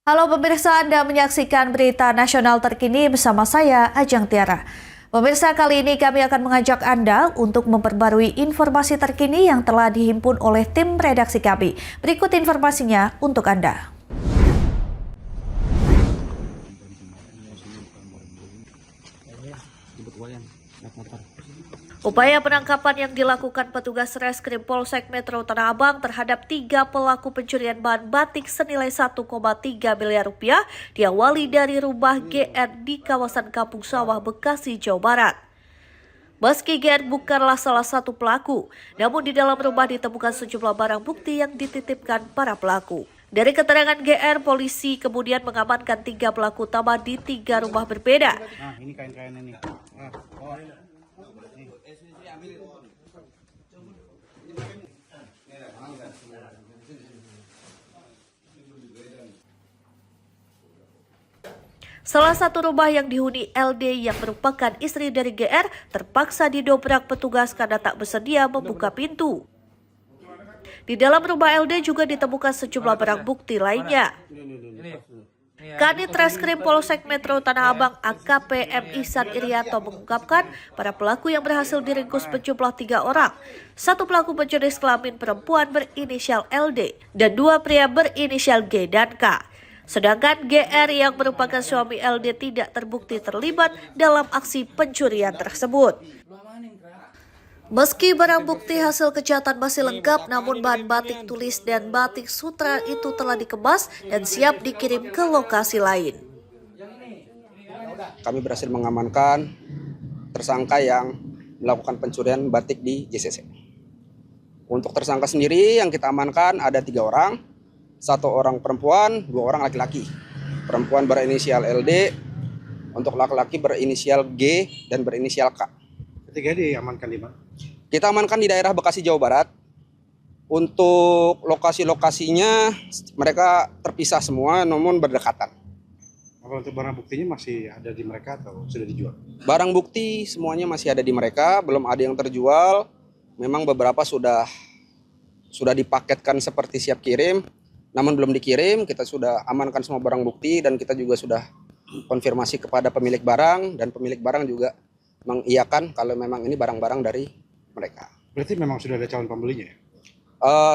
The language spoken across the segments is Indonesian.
Halo pemirsa, Anda menyaksikan berita nasional terkini bersama saya, Ajeng Tiara. Pemirsa, kali ini kami akan mengajak Anda untuk memperbarui informasi terkini yang telah dihimpun oleh tim redaksi kami. Berikut informasinya untuk Anda. Upaya penangkapan yang dilakukan petugas Reskrim Polsek Metro Tanah Abang terhadap 3 pelaku pencurian bahan batik senilai 1,3 miliar rupiah diawali dari rumah GR di kawasan Kampung Sawah, Bekasi, Jawa Barat. Meski GR bukanlah salah satu pelaku, namun di dalam rumah ditemukan sejumlah barang bukti yang dititipkan para pelaku. Dari keterangan GR, polisi kemudian mengamankan 3 pelaku utama di 3 rumah berbeda. Nah, ini kain-kain ini. Salah satu rumah yang dihuni LD yang merupakan istri dari GR terpaksa didobrak petugas karena tak bersedia membuka pintu. Di dalam rumah LD juga ditemukan sejumlah barang bukti lainnya. Kanit Reskrim Polsek Metro Tanah Abang AKP M. Ihsan Irianto mengungkapkan para pelaku yang berhasil diringkus berjumlah 3 orang. 1 pelaku berjenis kelamin perempuan berinisial LD dan 2 pria berinisial G dan K. Sedangkan GR yang merupakan suami LD tidak terbukti terlibat dalam aksi pencurian tersebut. Meski barang bukti hasil kejahatan masih lengkap, namun bahan batik tulis dan batik sutra itu telah dikemas dan siap dikirim ke lokasi lain. Kami berhasil mengamankan tersangka yang melakukan pencurian batik di JCC. Untuk tersangka sendiri yang kita amankan ada 3 orang, 1 orang perempuan, 2 orang laki-laki. Perempuan berinisial LD, untuk laki-laki berinisial G dan berinisial K. Ketiga diamankan di mana? Kita amankan di daerah Bekasi, Jawa Barat. Untuk lokasi-lokasinya mereka terpisah semua namun berdekatan. Kalau untuk barang buktinya masih ada di mereka atau sudah dijual? Barang bukti semuanya masih ada di mereka, belum ada yang terjual. Memang beberapa sudah dipaketkan seperti siap kirim, namun belum dikirim. Kita sudah amankan semua barang bukti dan kita juga sudah konfirmasi kepada pemilik barang, dan pemilik barang juga mengiyakan kalau memang ini barang-barang dari mereka. Berarti memang sudah ada calon pembelinya ya?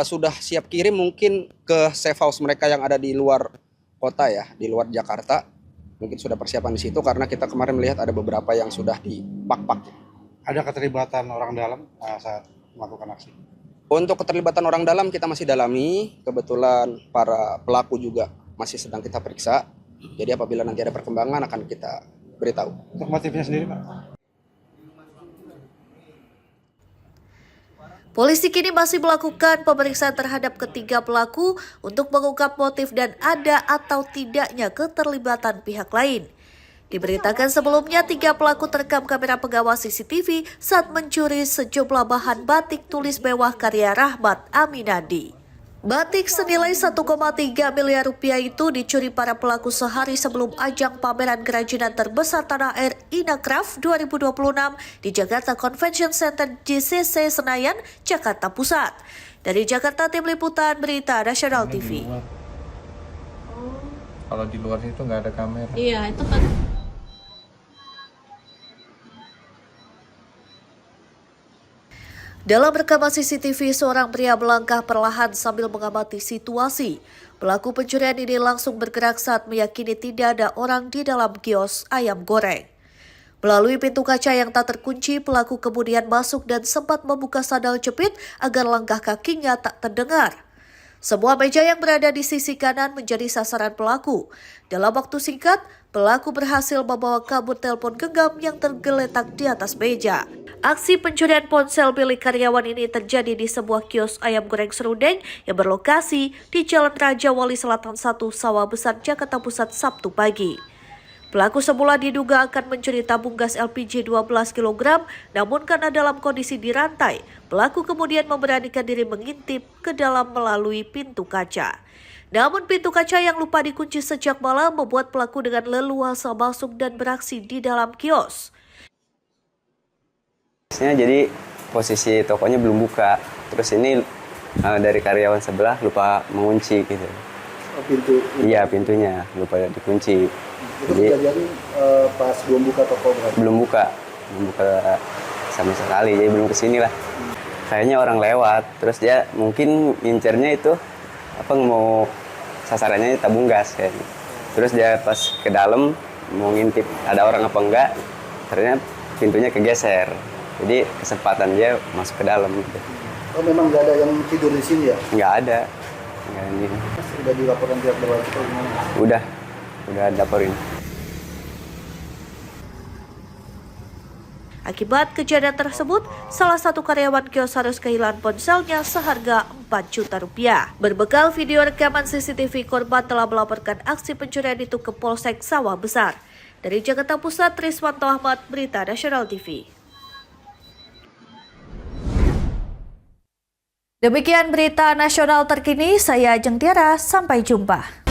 Sudah siap kirim mungkin ke safe house mereka yang ada di luar kota ya, di luar Jakarta. Mungkin sudah persiapan di situ karena kita kemarin melihat ada beberapa yang sudah dipak-pak. Ada keterlibatan orang dalam saat melakukan aksi? Untuk keterlibatan orang dalam kita masih dalami. Kebetulan para pelaku juga masih sedang kita periksa. Jadi apabila nanti ada perkembangan akan kita beritahu. Untuk motifnya sendiri, Pak? Polisi kini masih melakukan pemeriksaan terhadap ketiga pelaku untuk mengungkap motif dan ada atau tidaknya keterlibatan pihak lain. Diberitakan sebelumnya 3 pelaku terekam kamera pengawas CCTV saat mencuri sejumlah bahan batik tulis mewah karya Rahmat Aminadi. Batik senilai 1,3 miliar rupiah itu dicuri para pelaku sehari sebelum ajang pameran kerajinan terbesar tanah air Inacraft 2026 di Jakarta Convention Center JCC Senayan, Jakarta Pusat. Dari Jakarta, Tim Liputan Berita Nasional TV. Kalau di luar situ nggak ada kamera. Iya, itu kan. Dalam rekaman CCTV, seorang pria melangkah perlahan sambil mengamati situasi. Pelaku pencurian ini langsung bergerak saat meyakini tidak ada orang di dalam kios ayam goreng. Melalui pintu kaca yang tak terkunci, pelaku kemudian masuk dan sempat membuka sandal jepit agar langkah kakinya tak terdengar. Semua meja yang berada di sisi kanan menjadi sasaran pelaku. Dalam waktu singkat, pelaku berhasil membawa kabur telepon genggam yang tergeletak di atas meja. Aksi pencurian ponsel milik karyawan ini terjadi di sebuah kios ayam goreng serundeng yang berlokasi di Jalan Raja Wali Selatan 1, Sawah Besar, Jakarta Pusat, Sabtu pagi. Pelaku semula diduga akan mencuri tabung gas LPG 12 kg, namun karena dalam kondisi dirantai, pelaku kemudian memberanikan diri mengintip ke dalam melalui pintu kaca. Namun pintu kaca yang lupa dikunci sejak malam membuat pelaku dengan leluasa masuk dan beraksi di dalam kios. Jadi posisi tokonya belum buka, terus ini dari karyawan sebelah lupa mengunci gitu. pintu. Iya, pintunya lupa dikunci. Itu Jadi kejadian pas belum buka toko berarti. belum buka sama sekali, jadi belum kesini lah. Kayaknya orang lewat, terus dia mungkin ngincernya itu apa mau sasarannya tabung gas kayaknya. Terus dia pas ke dalam mau ngintip ada orang apa enggak, ternyata pintunya kegeser. Jadi kesempatan dia masuk ke dalam gitu. Oh, memang nggak ada yang tidur di sini ya? Nggak ada. Nggak ini. Sudah dilaporkan pihak berwajib atau gimana? Udah laporin. Akibat kejadian tersebut, salah satu karyawan kios harus kehilangan ponselnya seharga Rp4 juta. Berbekal video rekaman CCTV, korban telah melaporkan aksi pencurian itu ke Polsek Sawah Besar. Dari Jakarta Pusat, Triswanto Ahmad, Berita Nasional TV. Demikian berita nasional terkini, saya Ajeng Tiara, sampai jumpa.